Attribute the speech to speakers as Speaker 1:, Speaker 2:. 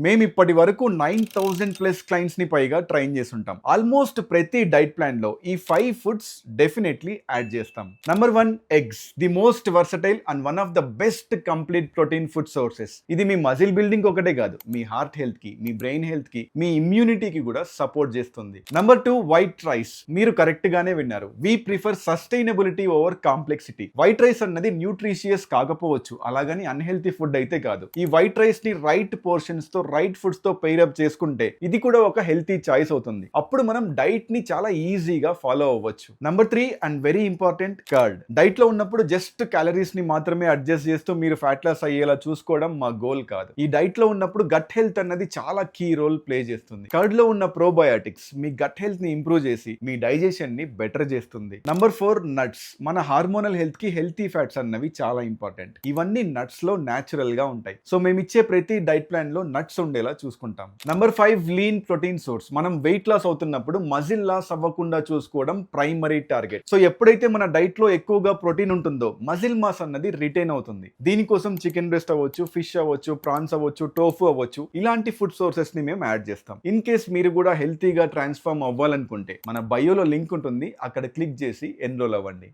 Speaker 1: మేము ఇప్పటి వరకు 9,000+ క్లయింట్స్ ని పైగా ట్రైన్ చేస్తుంటాం. ఆల్మోస్ట్ ప్రతి డైట్ ప్లాన్ లో ఈ 5 ఫుడ్స్ డెఫినెట్లీ యాడ్ చేస్తాం. Number 1, eggs, the most versatile and one of the best complete protein food sources. ఇది మీ మజిల్ బిల్డింగ్ ఒకటే కాదు, మీ హార్ట్ హెల్త్ కి, మీ బ్రెయిన్ హెల్త్ కి, మీ ఇమ్యూనిటీకి కూడా సపోర్ట్ చేస్తుంది. Number 2, white rice. మీరు కరెక్ట్ గానే విన్నారు. We prefer sustainability over complexity. White rice అన్నది న్యూట్రిషియస్ కాకపోవచ్చు, అలాగని అన్హెల్తీ ఫుడ్ అయితే కాదు. ఈ వైట్ రైస్ ని రైట్ పోర్షన్స్ తో, రైట్ ఫుడ్స్ తో పెయిరప్ చేసుకుంటే ఇది కూడా ఒక హెల్తీ చాయిస్ అవుతుంది. అప్పుడు మనం డైట్ ని చాలా ఈజీగా ఫాలో అవ్వచ్చు. Number 3 and very important, curd. Diet లో ఉన్నప్పుడు జస్ట్ క్యాలరీస్ ని మాత్రమే అడ్జస్ట్ చేస్తూ మీరు ఫ్యాట్ లాస్ అయ్యేలా చూసుకోవడం మా గోల్ కాదు. ఈ డైట్ లో ఉన్నప్పుడు గట్ హెల్త్ అన్నది చాలా కీ రోల్ ప్లే చేస్తుంది. కర్డ్ లో ఉన్న ప్రోబయాటిక్స్ మీ గట్ హెల్త్ ని ఇంప్రూవ్ చేసి మీ డైజెషన్ ని బెటర్ చేస్తుంది. Number 4, nuts. మన హార్మోనల్ హెల్త్ కి హెల్తీ ఫ్యాట్స్ అన్నవి చాలా ఇంపార్టెంట్. ఇవన్నీ నట్స్ లో న్యాచురల్ గా ఉంటాయి. సో మేము ఇచ్చే ప్రతి డైట్ ప్లాన్ లో నట్స్ ఉండేలా చూసుకుంటాం. Number 5, lean protein source. మనం వెయిట్ లాస్ అవుతున్నప్పుడు మజిల్ లాస్ అవ్వకుండా చూసుకోవడం ప్రైమరీ టార్గెట్. సో ఎప్పుడైతే మన డైట్ లో ఎక్కువగా ప్రోటీన్ ఉంటుందో మజిల్ మాస్ అన్నది రిటైన్ అవుతుంది. దీనికోసం చికెన్ బ్రెస్ట్ అవ్వచ్చు, ఫిష్ అవ్వచ్చు, ప్రాన్స్ అవ్వచ్చు, టోఫు అవ్వచ్చు, ఇలాంటి ఫుడ్ సోర్సెస్ ని మేము యాడ్ చేస్తాం. ఇన్ కేస్ మీరు కూడా హెల్తీగా ట్రాన్స్ఫార్మ్ అవ్వాలనుకుంటే మన బయోలో లింక్ ఉంటుంది, అక్కడ క్లిక్ చేసి ఎన్రోల్ అవ్వండి.